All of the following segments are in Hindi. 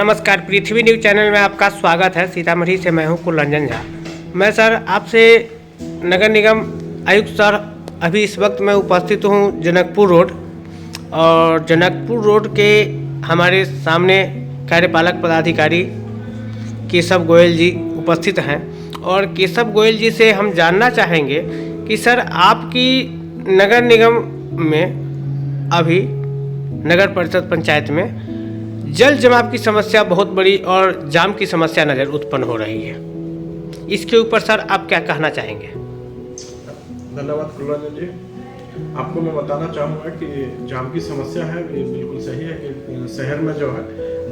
नमस्कार, पृथ्वी न्यूज़ चैनल में आपका स्वागत है। सीतामढ़ी से मैं हूं कुलरंजन झा। मैं सर आपसे नगर निगम आयुक्त सर अभी इस वक्त मैं उपस्थित हूं जनकपुर रोड, और जनकपुर रोड के हमारे सामने कार्यपालक पदाधिकारी केशव गोयल जी उपस्थित हैं। और केशव गोयल जी से हम जानना चाहेंगे कि सर आपकी नगर निगम में अभी नगर परिषद पंचायत में जल जमाव की समस्या बहुत बड़ी और जाम की समस्या नज़र उत्पन्न हो रही है। इसके ऊपर सर आप क्या कहना चाहेंगे? धन्यवाद कुलरंजन जी। आपको मैं बताना चाहूँगा कि जाम की समस्या है, ये बिल्कुल सही है कि शहर में जो है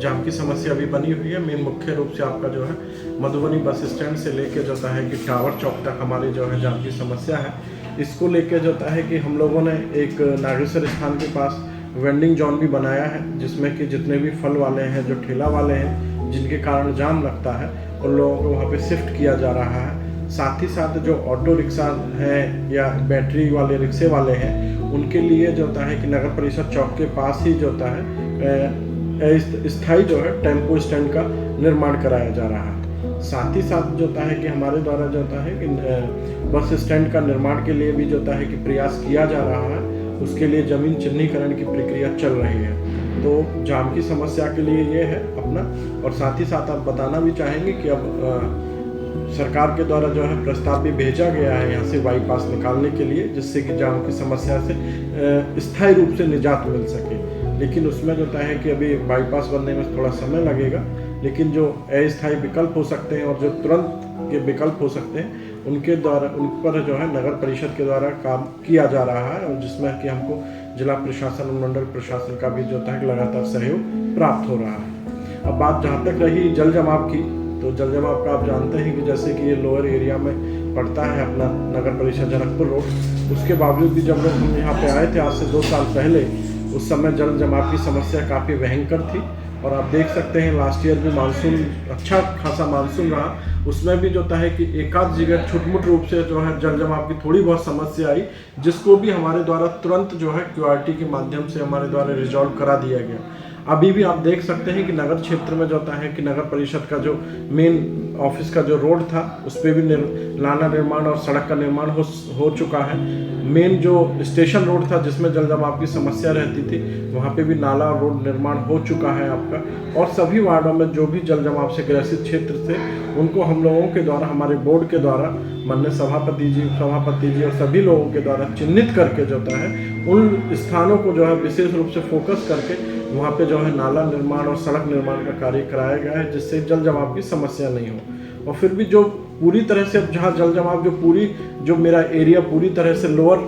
जाम की समस्या अभी बनी हुई है। मेन मुख्य रूप से आपका जो है मधुबनी बस स्टैंड से लेके जाता है कि टावर चौक तक हमारी जो है जाम की समस्या है। इसको लेके जाता है कि हम लोगों ने एक नागेश्वर स्थान के पास वेंडिंग जोन भी बनाया है, जिसमें कि जितने भी फल वाले हैं, जो ठेला वाले हैं, जिनके कारण जाम लगता है, उन लोगों को वहाँ पे शिफ्ट किया जा रहा है। साथ ही साथ जो ऑटो रिक्शा हैं या बैटरी वाले रिक्शे वाले हैं, उनके लिए जो होता है कि नगर परिषद चौक के पास ही जो होता है स्थायी जो है टेम्पो स्टैंड का निर्माण कराया जा रहा है। साथ ही साथ जो होता है कि हमारे द्वारा जो होता है कि बस स्टैंड का निर्माण के लिए भी जो होता है कि प्रयास किया जा रहा है। उसके लिए ज़मीन चिन्हीकरण की प्रक्रिया चल रही है। तो जाम की समस्या के लिए ये है अपना। और साथ ही साथ आप बताना भी चाहेंगे कि अब सरकार के द्वारा जो है प्रस्ताव भी भेजा गया है यहाँ से बाईपास निकालने के लिए, जिससे कि जाम की समस्या से स्थायी रूप से निजात मिल सके। लेकिन उसमें जो है कि अभी बाईपास बनने में थोड़ा समय लगेगा, लेकिन जो अस्थायी विकल्प हो सकते हैं और जो तुरंत के विकल्प हो सकते हैं, उनके द्वारा उन पर जो है नगर परिषद के द्वारा काम किया जा रहा है, और जिसमें कि हमको जिला प्रशासन और मंडल प्रशासन का भी जो है लगातार सहयोग प्राप्त हो रहा है। अब बात जहाँ तक रही जल जमाव की, तो जल जमाव का आप जानते हैं कि जैसे कि ये लोअर एरिया में पड़ता है अपना नगर परिषद जनकपुर रोड। उसके बावजूद भी जब लोग हम यहाँ पे आए थे आज से 2 साल पहले, उस समय जल जमाव की समस्या काफ़ी भयंकर थी। और आप देख सकते हैं लास्ट ईयर भी मानसून अच्छा खासा मानसून रहा, उसमें भी जो है कि एकाध जगह छुटमुट रूप से जो है जल जमाव की थोड़ी बहुत समस्या आई, जिसको भी हमारे द्वारा तुरंत जो है QRT के माध्यम से हमारे द्वारा रिजॉल्व करा दिया गया। अभी भी आप देख सकते हैं कि नगर क्षेत्र में जो होता है कि नगर परिषद का जो मेन ऑफिस का जो रोड था, उस पर भी नाला निर्माण और सड़क का निर्माण हो चुका है। मेन जो स्टेशन रोड था जिसमें जल जमाव की समस्या रहती थी, वहाँ पे भी नाला और रोड निर्माण हो चुका है आपका। और सभी वार्डों में जो भी जल जमाव से ग्रसित क्षेत्र थे, उनको हम लोगों के द्वारा, हमारे बोर्ड के द्वारा, माननीय सभापति जी और सभी लोगों के द्वारा चिन्हित करके जो है उन स्थानों को जो है विशेष रूप से फोकस करके वहाँ पे जो है नाला निर्माण और सड़क निर्माण का कार्य कराया गया है, जिससे जल जमाव की समस्या नहीं हो। और फिर भी जो पूरी तरह से जहाँ जल जमाव जो मेरा एरिया पूरी तरह से लोअर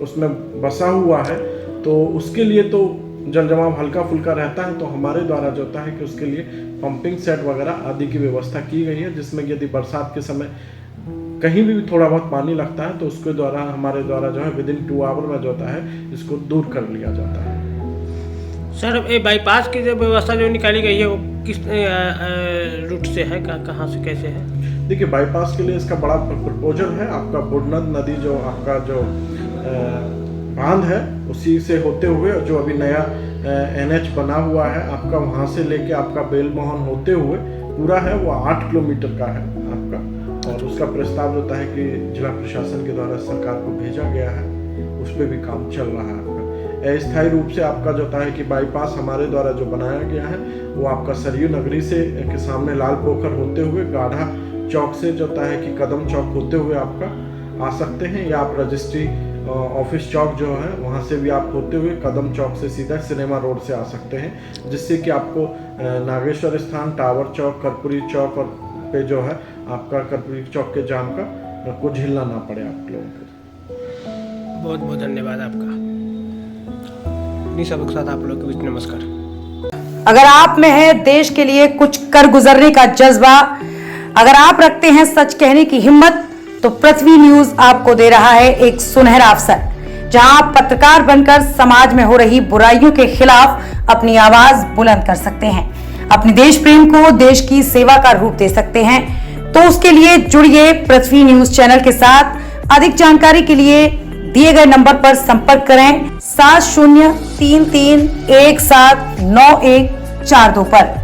उसमें बसा हुआ है, तो उसके लिए तो जल जमाव हल्का फुल्का रहता है। तो हमारे द्वारा जो होता है कि उसके लिए पंपिंग सेट वगैरह आदि की व्यवस्था की गई है, जिसमें यदि बरसात के समय कहीं भी थोड़ा बहुत पानी लगता है, तो उसके द्वारा हमारे द्वारा जो है विदिन 2 आवर में जो होता है इसको दूर कर लिया जाता है। सर ये बाईपास की जो व्यवस्था जो निकाली गई है वो किस रूट से है, कहाँ से कैसे है? देखिए, बाईपास के लिए इसका बड़ा प्रपोजल है। आपका बुढ़नद नदी जो आपका जो बांध है, उसी से होते हुए जो अभी नया NH बना हुआ है आपका, वहाँ से लेके आपका बेलमोहन होते हुए पूरा है वो 8 किलोमीटर का है आपका। और उसका प्रस्ताव होता है कि जिला प्रशासन के द्वारा सरकार को भेजा गया है, उस पर भी काम चल रहा है आपका। अस्थायी रूप से आपका जो होता है कि बाईपास हमारे द्वारा जो बनाया गया है, वो आपका सरयू नगरी से के सामने लाल पोखर होते हुए गाढ़ा चौक से जो होता है कि कदम चौक होते हुए आपका आ सकते हैं, या आप रजिस्ट्री ऑफिस चौक जो है वहाँ से भी आप होते हुए कदम चौक से सीधा सिनेमा रोड से आ सकते हैं, जिससे कि आपको नागेश्वर स्थान, टावर चौक, कर्पूरी चौक और पे जो है आपका कर्पूरी चौक के जाम का को झेलना ना पड़े आप लोगों को। बहुत बहुत धन्यवाद आपका। सबके साथ आप लोग के बीच नमस्कार। अगर आप में है देश के लिए कुछ कर गुजरने का जज्बा, अगर आप रखते हैं सच कहने की हिम्मत, तो पृथ्वी न्यूज आपको दे रहा है एक सुनहरा अवसर, जहां आप पत्रकार बनकर समाज में हो रही बुराइयों के खिलाफ अपनी आवाज बुलंद कर सकते हैं, अपने देश प्रेम को देश की सेवा का रूप दे सकते हैं। तो उसके लिए जुड़िए पृथ्वी न्यूज चैनल के साथ। अधिक जानकारी के लिए दिए गए नंबर पर संपर्क करें 7033179142 पर।